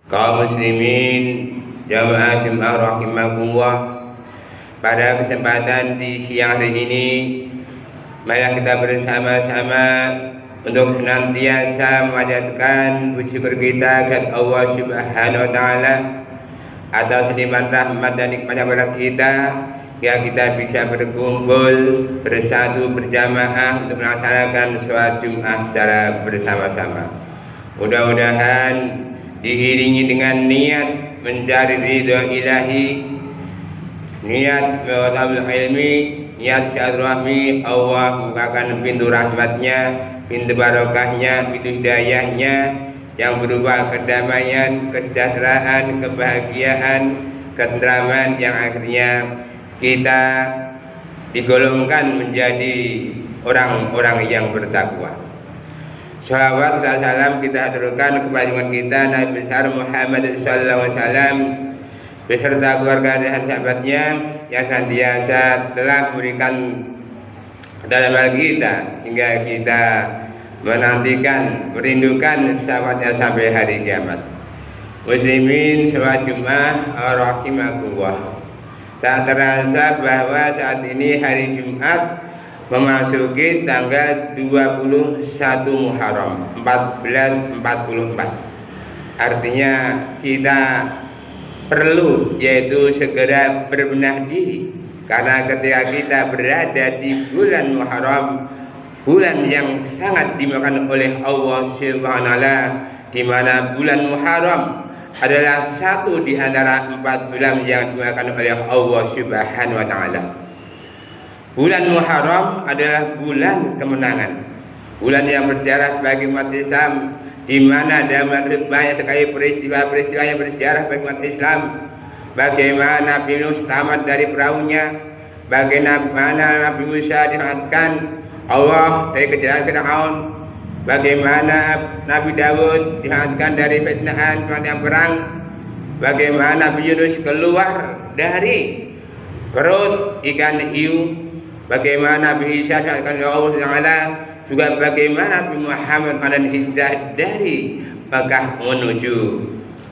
Kaum muslimin jamaah Jumat rahimakumullah. Pada kesempatan di siang hari ini, mari kita bersama-sama untuk senantiasa memanjatkan bersyukur kita kepada Allah Subhanahu wa taala atas limpahan rahmat dan nikmatnya kepada kita, ya kita bisa berkumpul bersatu berjamaah untuk melaksanakan sholat Jumat secara bersama-sama. Mudah-mudahan diiringi dengan niat mencari ridha ilahi, niat talabul ilmi, niat silaturahmi. Allah bukakan pintu rahmatnya, pintu barokahnya, pintu hidayahnya yang berupa kedamaian, kesejahteraan, kebahagiaan, ketentraman yang akhirnya kita digolongkan menjadi orang-orang yang bertakwa. Shalawat dan salam kita aturkan kepada junjungan kita Nabi besar Muhammad sallallahu alaihi wasallam beserta keluarga dan sahabatnya yang senantiasa telah memberikan dalam hati kita hingga kita menantikan, merindukan sahabatnya sampai hari kiamat. Muslimin sholat Jumat rahimakumullah. Tak terasa bahwa saat ini hari Jumat memasuki tanggal 21 Muharram 1444. Artinya kita perlu yaitu segera berbenah diri, karena ketika kita berada di bulan Muharram, bulan yang sangat dimakan oleh Allah Subhanahu wa taala, di mana bulan Muharram adalah satu di antara 4 bulan yang dimakan oleh Allah Subhanahu wa taala. Bulan Muharram adalah bulan kemenangan, bulan yang bersejarah bagi umat Islam, di mana dalam banyak sekali peristiwa-peristiwa yang bersejarah bagi umat Islam. Bagaimana Nabi Nuh selamat dari perahunya, bagaimana Nabi Musa diselamatkan Allah dari kejaran Firaun, bagaimana Nabi Daud diselamatkan dari fitnahan yang perang, bagaimana Nabi Yunus keluar dari perut ikan hiu, bagaimana Nabi Isa diselamatkan oleh Allah Taala, juga bagaimana Nabi Muhammad dan hijrah dari Makkah menuju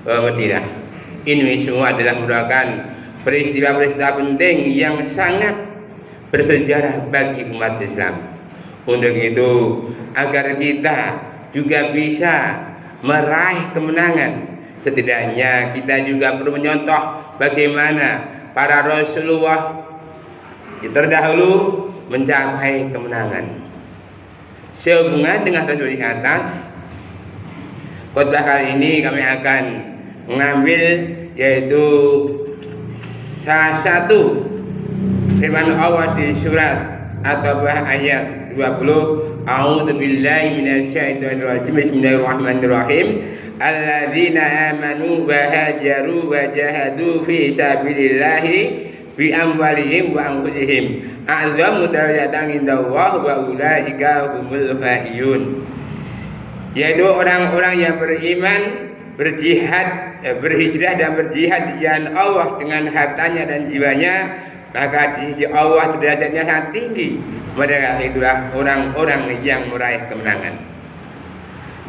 Madinah. Ini semua adalah merupakan peristiwa-peristiwa penting yang sangat bersejarah bagi umat Islam. Untuk itu, agar kita juga bisa meraih kemenangan, setidaknya kita juga perlu menyontoh bagaimana para Rasulullah terdahulu mencapai kemenangan. Sehubungan dengan tersebut di atas, khotbah kali ini kami akan mengambil yaitu salah satu firman Allah di surat atau ayat 20. A'udzu billahi minasyaitonir rajim. Bismillahirrahmanirrahim. Alladzina amanu wa hajaru wa jahadu fi sabilillahi bi amwalihim wa anfusihim a'zamu darajatan indallah wa ulaika humul faizun. Yaitu orang-orang yang beriman, berjihad, berhijrah dan berjihad di jalan Allah dengan hartanya dan jiwanya, maka di sisi Allah derajatnya sangat tinggi. Mereka itulah orang-orang yang meraih kemenangan.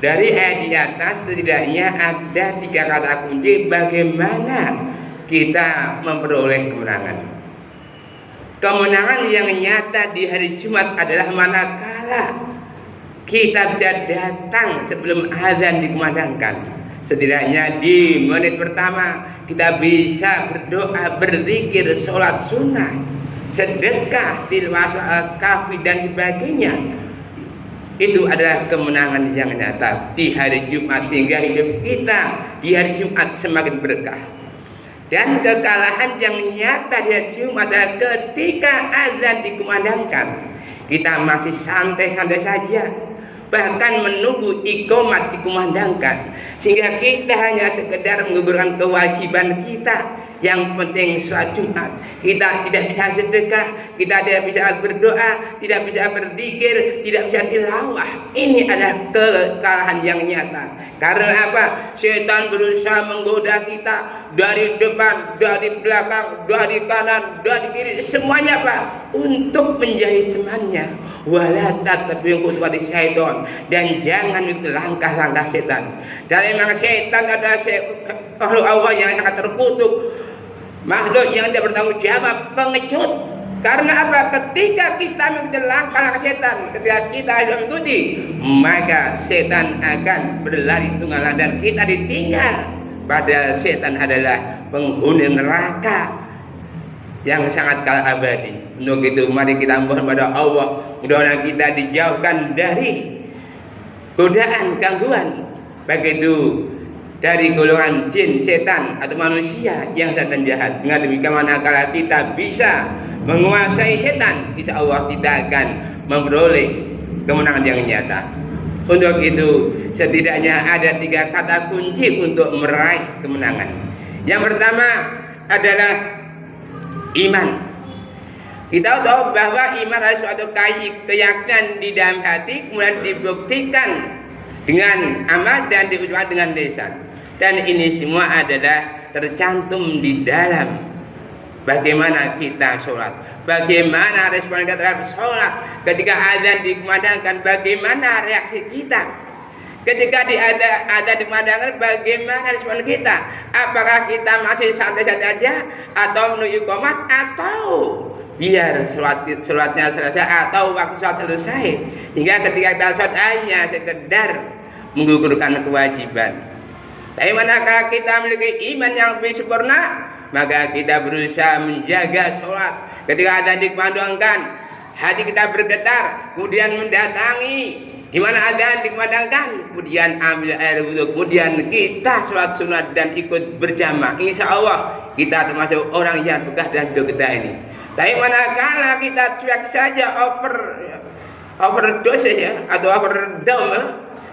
Dari ayat di atas setidaknya ada 3 kata kunci bagaimana kita memperoleh kemenangan. Kemenangan yang nyata di hari Jumat adalah manakala kita bisa datang sebelum azan dikumandangkan. Setidaknya di menit pertama kita bisa berdoa, berzikir, sholat sunnah, sedekah, tilawah al-kahfi dan sebagainya. Itu adalah kemenangan yang nyata di hari Jumat, sehingga hidup kita di hari Jumat semakin berkah. Dan kekalahan yang nyata di hari Jumat adalah ketika azan dikumandangkan, kita masih santai-santai saja, bahkan menunggu iqamat dikumandangkan, sehingga kita hanya sekedar menggugurkan kewajiban kita. Yang penting sholat Jumat, kita tidak bisa sedekah, kita tidak bisa berdoa, tidak bisa berzikir, tidak bisa tilawah. Ini adalah kekalahan yang nyata. Karena apa? Setan berusaha menggoda kita dari depan, dari belakang, dari kanan, dari kiri, semuanya Pak, untuk menjadi temannya, wala tattabi'u khutuwati syaitan, dan jangan ikut langkah-langkah setan. Dan memang setan adalah makhluk Allah yang sangat terkutuk, makhluk yang tidak bertanggung jawab, pengecut. Karena apa? Ketika kita mengikuti langkah-langkah setan, ketika kita sudah mengikuti, maka setan akan berlari tunggal dan kita ditinggal. Padahal setan adalah penghuni neraka yang sangat kala abadi. Untuk itu mari kita mohon pada Allah, mudah-mudahan kita dijauhkan dari godaan, gangguan, baik itu dari golongan jin, setan atau manusia yang setan jahat. Dengan demikian manakala kita bisa menguasai setan, insya Allah kita akan memperoleh kemenangan yang nyata. Untuk itu setidaknya ada 3 kata kunci untuk meraih kemenangan. Yang pertama adalah iman. Kita tahu bahwa iman adalah suatu keyakinan di dalam hati, kemudian dibuktikan dengan amal dan diucapkan dengan lisan. Dan ini semua adalah tercantum di dalam bagaimana kita sholat, bagaimana respon kita terhadap sholat. Ketika azan dikumandangkan, bagaimana reaksi kita? Ketika ada dikumandangkan, bagaimana respon kita? Apakah kita masih santai-santai saja, atau menuju qomat, atau biar sholatnya selesai, atau waktu sholat selesai, hingga ketika kita sholat hanya sekedar menggugurkan kewajiban. Tapi manakala kita memiliki iman yang lebih sempurna, maka kita berusaha menjaga sholat. Ketika ada dikumandangkan, hati kita bergetar, kemudian mendatangi di mana ada dikumandangkan, kemudian ambil air wudhu, kemudian kita sholat sunat dan ikut berjamaah. Insya Allah kita termasuk orang yang bekah dan hidup kita ini. Tapi manakala kita cuek saja, overdose ya, atau overdose,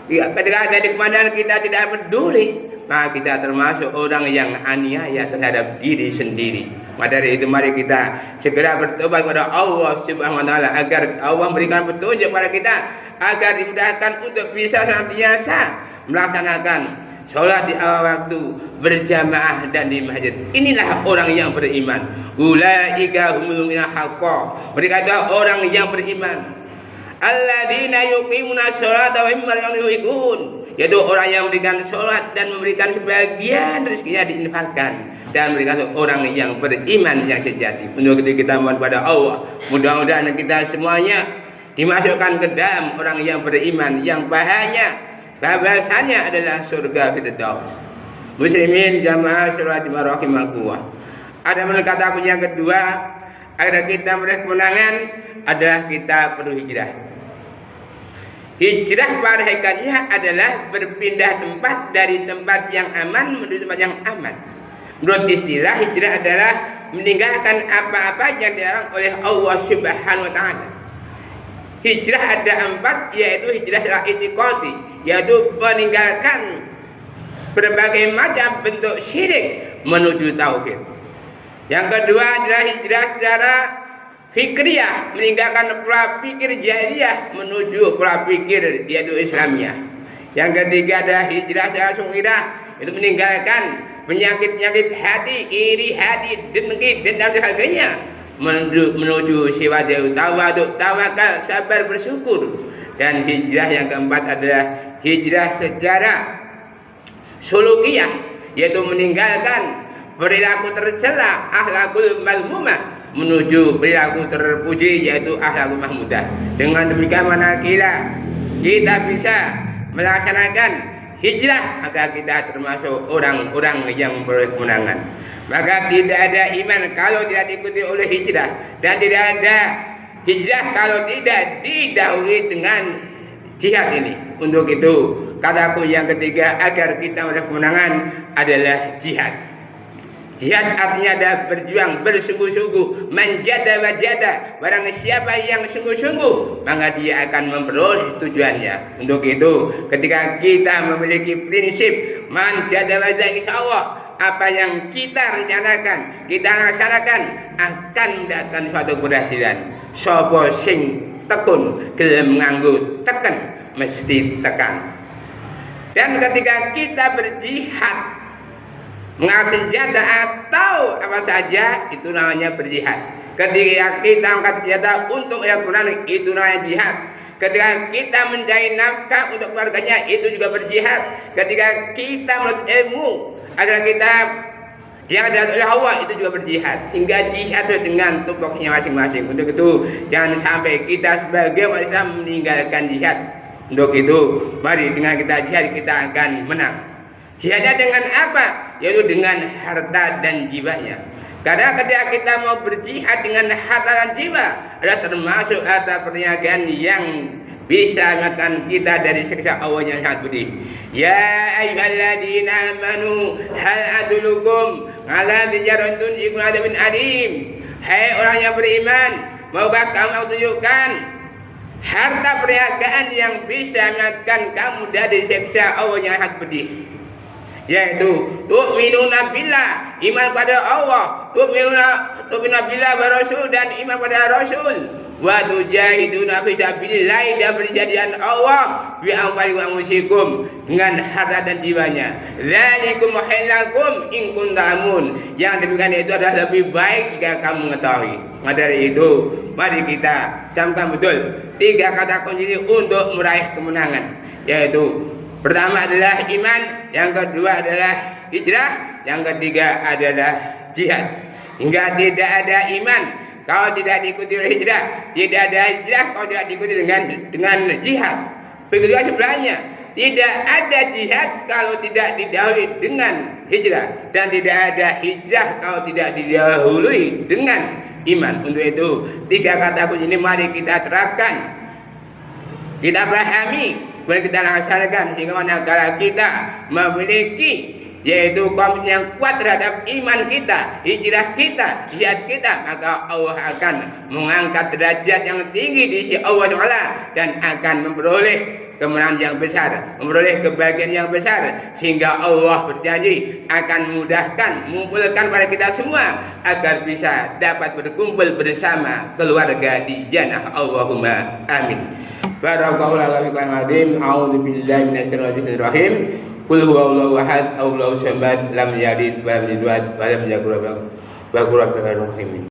ya, ketika ada dikumandangkan kita tidak peduli, maka kita termasuk orang yang aniaya terhadap diri sendiri. Maka dari itu mari kita segera bertobat kepada Allah Subhanahu wa taala agar Allah memberikan petunjuk kepada kita, agar dimudahkan untuk bisa senantiasa melaksanakan sholat di awal waktu, berjamaah dan di masjid. Inilah orang yang beriman. Ulaika humul mu'minuna haqqan. Mereka adalah orang yang beriman. Alladzina yuqimuna sholata wa mimma yunfiqun, yaitu orang yang memberikan sholat dan memberikan sebagian rezekinya diinfakkan, dan mereka orang yang beriman yang sejati. Untuk itu kita mohon pada Allah, mudah-mudahan kita semuanya dimasukkan ke dalam orang yang beriman, yang bahasanya adalah surga Firdaus. Muslimin jamaah sholat rahimakumullah. Ada kata kunci yang kedua agar kita meraih kemenangan adalah kita perlu hijrah. Hijrah pada hakikatnya adalah berpindah tempat dari tempat yang aman menuju tempat yang aman. Menurut istilah, hijrah adalah meninggalkan apa-apa yang dilarang oleh Allah Subhanahu wa taala. Hijrah ada 4, yaitu hijrah secara i'tiqadi, yaitu meninggalkan berbagai macam bentuk syirik menuju tauhid. Yang kedua adalah hijrah secara fikriyah, meninggalkan pola pikir jahiliyah menuju pola pikir yaitu Islamiyah. Yang ketiga adalah hijrah secara sungkirah, itu meninggalkan penyakit-penyakit hati, iri hati, dengki, dendam dan sebagainya menuju sifat tawaduk, tawakal, sabar, bersyukur. Dan hijrah yang keempat adalah hijrah secara sulukiyah, yaitu meninggalkan perilaku tercela, akhlakul mazmumah, menuju perilaku terpuji yaitu akhlakul mahmudah. Dengan demikian manakala kita bisa melaksanakan hijrah, maka kita termasuk orang-orang yang memperoleh kemenangan. Maka tidak ada iman kalau tidak diikuti oleh hijrah, dan tidak ada hijrah kalau tidak didahului dengan jihad ini. Untuk itu kataku yang ketiga agar kita meraih kemenangan adalah jihad. Jihad artinya adalah berjuang bersungguh-sungguh, manjada wajada. Barang siapa yang sungguh-sungguh, maka dia akan memperoleh tujuannya. Untuk itu, ketika kita memiliki prinsip manjada wajada, insya Allah apa yang kita rencanakan, kita laksanakan akan mendapatkan suatu keberhasilan. Sopo sing tekun, gelem nganggo teken, mesti tekan. Dan ketika kita berjihad, mengangkat senjata atau apa saja, itu namanya berjihad. Ketika kita angkat senjata untuk Al-Quran, itu namanya jihad. Ketika kita mencari nafkah untuk keluarganya, itu juga berjihad. Ketika kita menuntut ilmu agar kita diangkat oleh Allah, itu juga berjihad. Sehingga jihad dengan tupoksinya masing-masing. Untuk itu jangan sampai kita sebagai umat Islam meninggalkan jihad. Untuk itu mari dengan kita jihad, kita akan menang. Jihadnya dengan apa? Yaitu dengan harta dan jiwanya. Karena ketika kita mau berjihad dengan harta dan jiwa, adalah termasuk harta perniagaan yang bisa menyelamatkan kita dari siksa Allah yang sangat pedih. Ya ayyuhalladzina amanu hal adullukum ala tijaratun tunjikum adzabin alim. Hai orang yang beriman, maukah kamu tunjukkan harta perniagaan yang bisa menyelamatkan kamu dari siksa Allah yang sangat pedih? Yaitu tu'minuna billah, iman pada Allah, tu'minuna billah wa rasul, dan iman pada rasul, wa tujahiduna fi sabilillah, dan berjihad Allah bi amwalikum wa anfusikum, dengan harta dan jiwanya. Dzalikum khairakum in kuntum ta'lamun. Yang demikian itu adalah lebih baik jika kamu mengetahui. Maka dari itu mari kita camkan betul 3 kata kunci ini untuk meraih kemenangan, yaitu pertama adalah iman, yang kedua adalah hijrah, yang ketiga adalah jihad. Hingga tidak ada iman kalau tidak diikuti oleh hijrah, tidak ada hijrah kalau tidak diikuti dengan jihad. Begitu juga sebelahnya, tidak ada jihad kalau tidak didahului dengan hijrah, dan tidak ada hijrah kalau tidak didahului dengan iman. Untuk itu 3 kata kunci ini mari kita terapkan, kita pahami, kemudian kita laksanakan, sehingga manakala kita memiliki yaitu komitmen yang kuat terhadap iman kita, hijrah kita, jihad kita, maka Allah akan mengangkat derajat yang tinggi di sisi Allah SWT, dan akan memperoleh kemenangan yang besar, memperoleh kebahagiaan yang besar, sehingga Allah berjanji akan memudahkan, mengumpulkan pada kita semua agar bisa dapat berkumpul bersama keluarga di jannah. Allahumma amin. Barakallahu fiikum. A'udzu billahi minasyaitonir rajim. Qul huwallahu ahad, Allahu samad, lam yalid wa lam yulad wa lam yakul lahu kufuwan ahad.